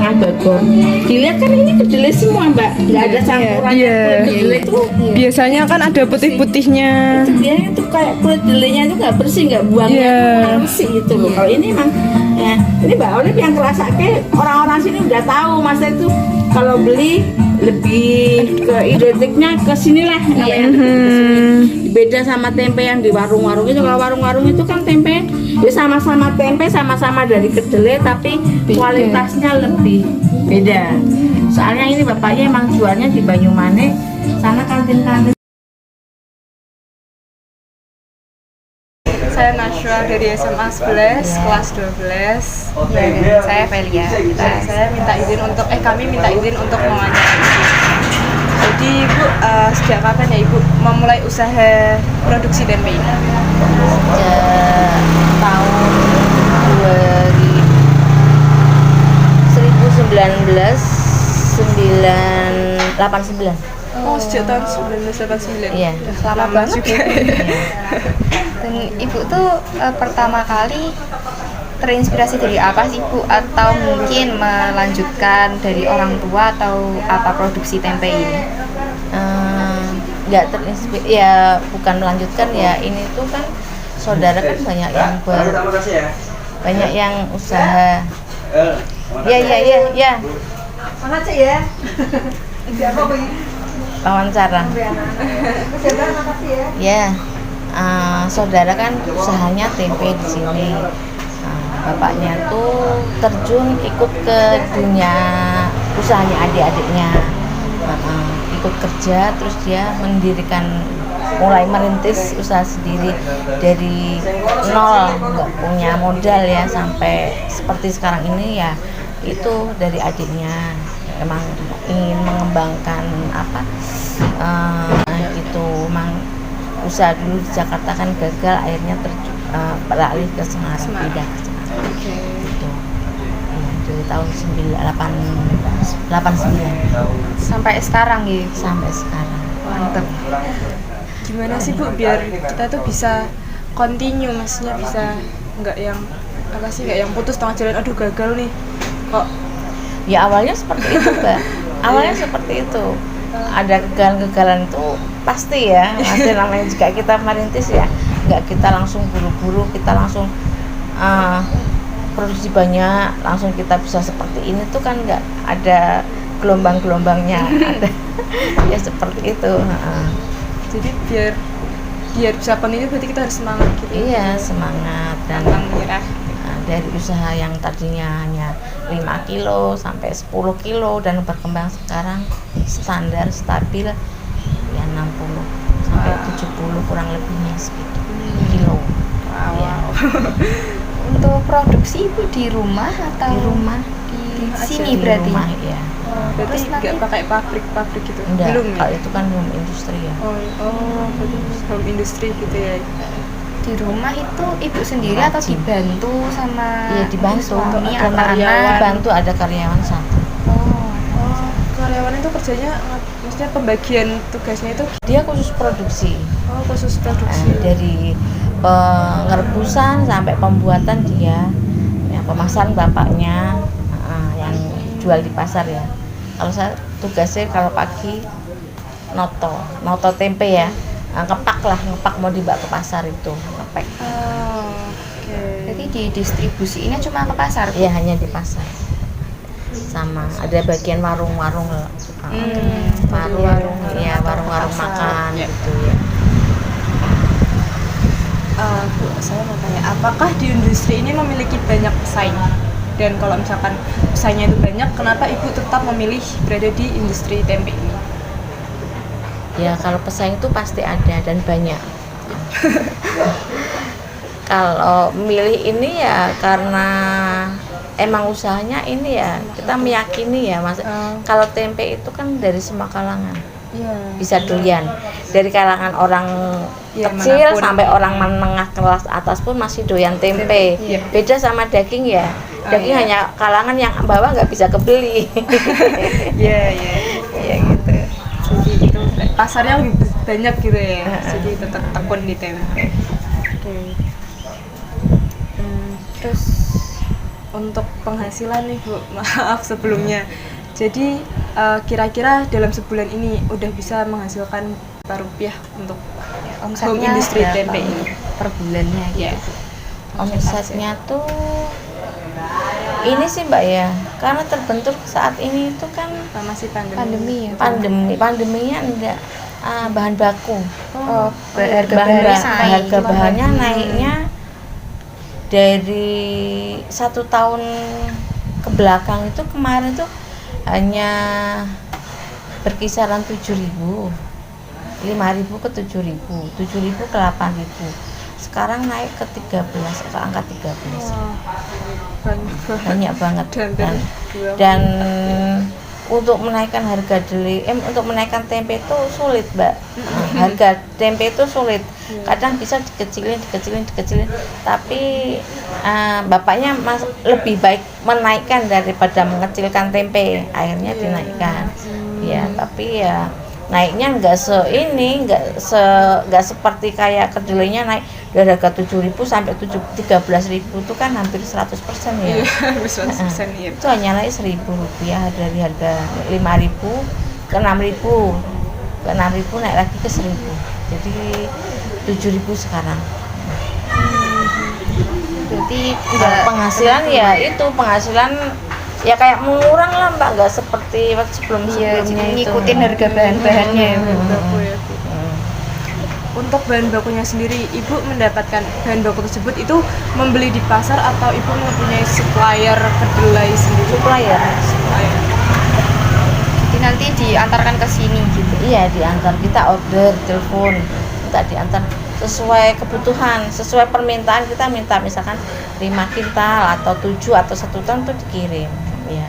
setengah babon. Dilihat kan ini kedelai semua Mbak, nggak ada campuran kedelai itu. Biasanya kan ada putih-putihnya. Itu biasanya tuh kayak kulit kedelainya itu nggak bersih, nggak buangnya bersih gitu loh. Kalau ini emang ya, ini Mbak Olive yang kerasa kayak orang-orang sini udah tahu masa itu kalau beli lebih ke identiknya ke sinilah namanya ke sini. Beda sama tempe yang di warung-warung itu. Kalau warung-warung itu kan tempe ya sama-sama tempe, sama-sama dari kedelai tapi kualitasnya lebih beda. Soalnya ini bapaknya emang jualnya di Banyumanik, sana kantin-kantin. Saya Nashwa dari SMA 11, kelas 12. Dan saya Velia. Kami minta izin untuk mewawancara Ibu. Jadi Ibu, sejak kapan ya Ibu memulai usaha produksi tempe ini? Sejak tahun 1989. Oh, sejak tahun 1989. Iya. Lama banget juga. Dan Ibu tuh pertama kali terinspirasi dari apa sih Bu? Atau mungkin melanjutkan dari orang tua atau apa produksi tempe ini? Nggak terinspirasi, ya bukan melanjutkan ya. Ini tuh kan saudara kan banyak yang usaha. Ya. Mana cek ya? Siapa Bu? Wawancara. Makasih ya. Ya, saudara kan usahanya tempe di sini. Bapaknya tuh terjun ikut ke dunia usahanya adik-adiknya, ikut kerja, terus dia mulai merintis usaha sendiri dari nol, nggak punya modal ya, sampai seperti sekarang ini ya itu dari adiknya. Emang ingin mengembangkan emang usaha dulu di Jakarta kan gagal, akhirnya beralih ke Semarang, pindah ke Semarang. Gitu. Ya, dari tahun 89 Sampai sekarang gitu. sampai sekarang. Mantep. Gimana sih Bu biar kita tuh bisa continue, maksudnya bisa nggak yang putus tengah jalan, aduh gagal nih kok. Ya awalnya seperti itu Mbak, seperti itu. Ada kegagalan itu pasti ya, masih namanya juga kita merintis ya, nggak kita langsung buru-buru, kita langsung produksi banyak, langsung kita bisa seperti ini tuh kan nggak ada gelombang-gelombangnya, ada ya seperti itu. Jadi biar bisa continue berarti kita harus semangat gitu. Iya, semangat dan menyerah. Dari usaha yang tadinya hanya 5 kilo sampai 10 kilo dan berkembang sekarang standar stabil ya 60 sampai 70 kurang lebihnya segitu kilo. Wow. Untuk produksi Ibu di rumah atau Di rumah, di di sini berarti? rumah ya. Berarti Terus nggak nanti- pakai pabrik gitu? Enggak, Belum ya? kalau itu kan home industri ya. Berarti home industry gitu ya. Di rumah itu Ibu sendiri atau Rajin. dibantu sama Iya, dibantu. suami Ada atau karyawan. anak? Dibantu, ada karyawan satu. Oh, Karyawan itu kerjanya, maksudnya pembagian tugasnya itu Dia khusus produksi. khusus produksi. Dari pengerebusan sampai pembuatan dia, yang pemasaran bapaknya, yang jual di pasar ya. Kalau saya tugasnya kalau pagi noto tempe ya, ngepak mau dibawa ke pasar itu, ngepek. Oke. Jadi didistribusiinnya cuma ke pasar? Bu? Iya, hanya di pasar. Sama ada bagian warung-warung loh. Warung-warung ya, warung-warung makan Ya. gitu ya. Bu, saya mau tanya, apakah di industri ini memiliki banyak pesaing? Dan kalau misalkan pesaingnya itu banyak, kenapa Ibu tetap memilih berada di industri tempe ini? Ya kalau pesaing itu pasti ada dan banyak. Kalau milih ini ya karena emang usahanya ini ya, kita meyakini ya Mas. Kalau tempe itu kan dari semua kalangan bisa doyan, dari kalangan orang Ya, kecil manapun. sampai orang menengah kelas atas pun masih doyan tempe. Iya. Beda sama daging ya, daging hanya kalangan yang bawah nggak bisa kebeli. Iya. Ya gitu. Jadi itu pasarnya lebih banyak gitu ya. Jadi tetap tekun di tempe. Oke. Terus untuk penghasilan nih Bu, maaf sebelumnya. Jadi kira-kira dalam sebulan ini udah bisa menghasilkan berapa rupiah untuk home Omsetnya industry berapa tempe ini? per bulannya gitu. Ya. Omsetnya tuh ini sih Mbak ya, karena terbentuk saat ini itu kan Masih Pandemi ya. pandeminya enggak bahan baku. Oh, harga Bahan bahannya ba- naik. harga bahannya naiknya dari 1 tahun ke belakang itu kemarin tuh hanya berkisaran 7.000, 5.000 ke 7.000, 7.000 ke 8.000. Sekarang naik ke 13, ke angka 13. Banyak banget. Dan untuk menaikkan harga untuk menaikkan tempe itu sulit, Mbak. Harga tempe itu sulit. Kadang bisa dikecilin, tapi bapaknya lebih baik menaikkan daripada mengecilkan tempe. Akhirnya dinaikkan. Ya, tapi ya naiknya nggak seperti kayak kedelainya naik dari harga 7.000 sampai 13.000 itu kan hampir 100% ya. Habis 100% ya. Itu hanya naik Rp1.000 dari harga 5.000 ke 6.000, naik lagi ke 1.000, jadi 7.000 sekarang. Berarti Penghasilan ya itu penghasilan ya kayak mengurang lah Mbak, nggak seperti waktu sebelumnya itu. ngikutin harga bahan-bahannya ya. Baku ya, Bu. Untuk bahan bakunya sendiri, Ibu mendapatkan bahan baku tersebut itu membeli di pasar atau Ibu mempunyai supplier kedelai sendiri? Supplier. Jadi nanti diantarkan ke sini gitu. Iya, diantar, kita order telepon, minta diantar sesuai kebutuhan, sesuai permintaan. Kita minta misalkan 5 kintal atau 7 atau 1 ton itu dikirim ya.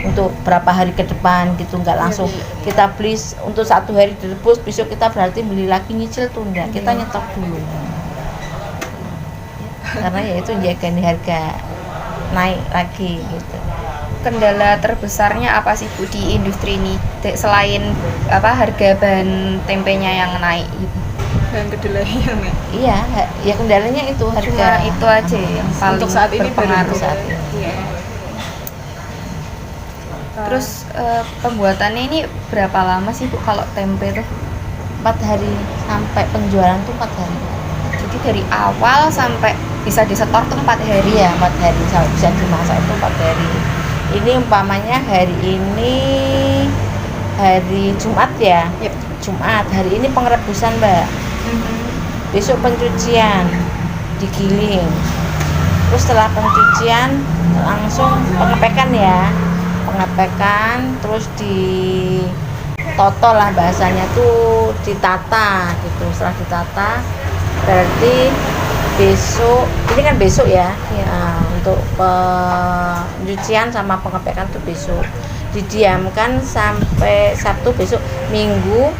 Untuk berapa hari ke depan gitu, nggak langsung kita beli untuk 1 hari direbus, besok kita berarti beli lagi nyicil tuh enggak, kita nyetok dulu. Karena ya itu jaga nih harga naik lagi gitu. Kendala terbesarnya apa sih Bu di industri ini selain harga bahan tempenya yang naik gitu? Bahan kedelai yang naik. Iya, ya kendalanya itu harga. Cuma itu aja yang paling Untuk saat ini berpengaruh. baru saat ini. Iya. Terus pembuatannya ini berapa lama sih Bu kalau tempe tuh? 4 hari sampai penjualan tuh 4 hari. Jadi dari awal sampai bisa disetor tuh 4 hari. Iya, 4 hari sampai bisa dimasak itu 4 hari. Ini umpamanya hari ini hari Jumat ya. Yep. Jumat, hari ini pengerebusan Mbak. Besok pencucian, digiling. Terus setelah pencucian langsung pengepekan ya. Pengepekan terus ditoto lah bahasanya tuh, ditata gitu. Setelah ditata berarti besok, ini kan besok ya. Nah, untuk pencucian sama pengepekan tuh besok. Didiamkan sampai Sabtu, besok Minggu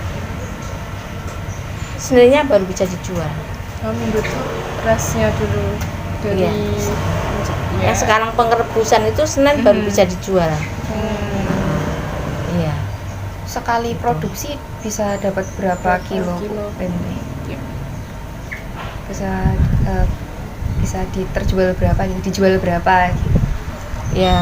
Seninnya baru bisa dijual. Minggu itu rasnya dulu dari Iya. Yang sekarang pengerebusan itu Senin baru bisa dijual. Iya. Sekali produksi bisa dapat berapa kilo tempe? Iya. Bisa terjual berapa gitu, dijual berapa gitu. Ya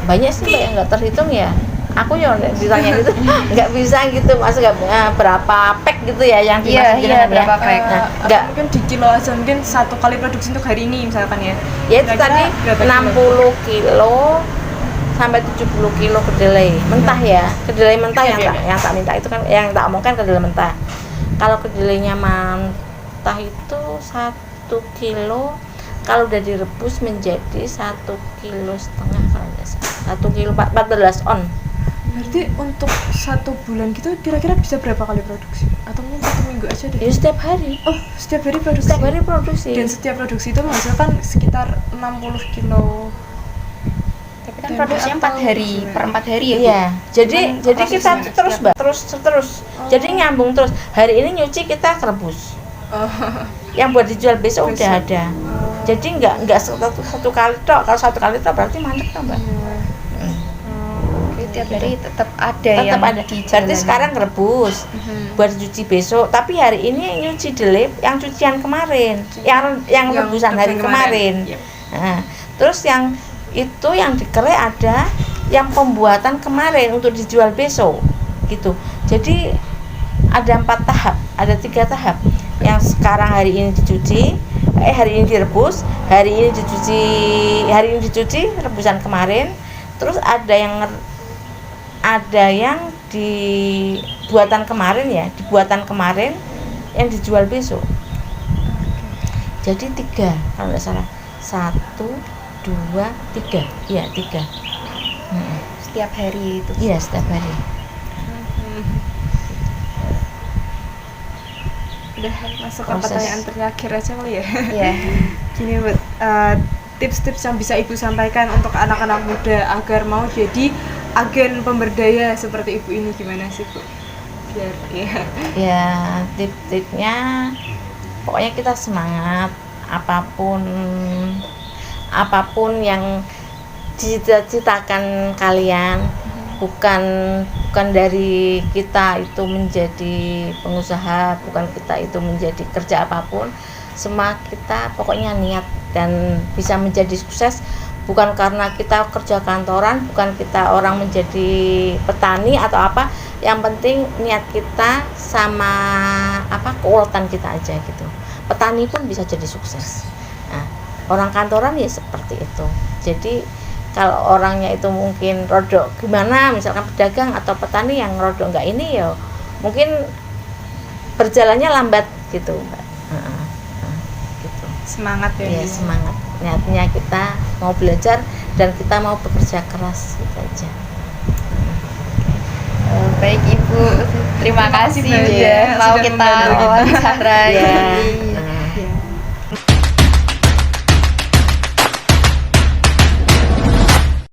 banyak sih Mbak yang nggak terhitung ya. Aku ya ditanya gitu nggak bisa gitu, masa nggak berapa pack gitu ya yang dimasak Iya, berapa pack. Nah, Atau nggak, mungkin di kilo aja, mungkin 1 kali produksi untuk hari ini misalkan ya. ya itu Kira-kira tadi berapa 60 kilo sampai 70 kilo kedelai mentah ya, kedelai mentah yang tak minta itu kan, yang tak omongkan kedelai mentah. Kalau kedelainya mentah itu 1 kilo kalau udah direbus menjadi 1,5 kilo kalau nggak salah, 1 kilo 14 on. Berarti untuk 1 bulan gitu kira-kira bisa berapa kali produksi? Atau mungkin 1 minggu aja deh? Ya setiap hari. Oh, setiap hari produksi? Setiap hari produksi. Dan setiap produksi itu menghasilkan sekitar 60 kilo. Tapi kan Tempe produksinya atau 4 hari, per 4 hari ya Bu? Iya, jadi kita prosesnya terus Mbak, terus. Jadi nyambung terus. Hari ini nyuci kita rebus. Yang buat dijual besok udah ada. Jadi nggak satu kali tok. Kalau 1 kali tok berarti mantep toh Mbak. Tiap hari tetap ada Tetap yang ada. di Berarti jalan. sekarang rebus buat dicuci besok. Tapi hari ini nyuci delip yang cucian kemarin, yang rebusan hari kemarin. Yep. Nah, terus yang itu yang dikerai ada yang pembuatan kemarin untuk dijual besok gitu. Jadi ada 4 tahap, ada 3 tahap. Yang sekarang hari ini dicuci, hari ini direbus, hari ini dicuci rebusan kemarin. Terus ada yang dibuatan kemarin ya, dibuatan kemarin yang dijual besok. Jadi 3 kalau nggak salah, 1, 2, 3, iya 3. Setiap hari itu. Iya setiap hari. Udah masuk ke Proses. pertanyaan terakhir aja kali ya. Iya. Gini Bu, tips-tips yang bisa Ibu sampaikan untuk anak-anak muda agar mau jadi agen pemberdaya seperti Ibu ini gimana sih Bu? Biar ya. Ya tip-tipnya pokoknya kita semangat, apapun yang dicita-citakan kalian, bukan dari kita itu menjadi pengusaha, bukan kita itu menjadi kerja apapun, semua kita pokoknya niat dan bisa menjadi sukses, bukan karena kita kerja kantoran, bukan kita orang menjadi petani atau apa, yang penting niat kita sama keuletan kita aja gitu. Petani pun bisa jadi sukses. Nah, orang kantoran ya seperti itu. Jadi kalau orangnya itu mungkin rodok gimana, misalkan pedagang atau petani yang rodok enggak ini ya mungkin berjalannya lambat gitu Mbak. Gitu. Semangat ya. Iya, semangat. Niatnya kita mau belajar dan kita mau bekerja keras gitu aja. Baik Ibu, terima kasih banyak ya mau sudah kita membantu kita. wawancara Ya. ini.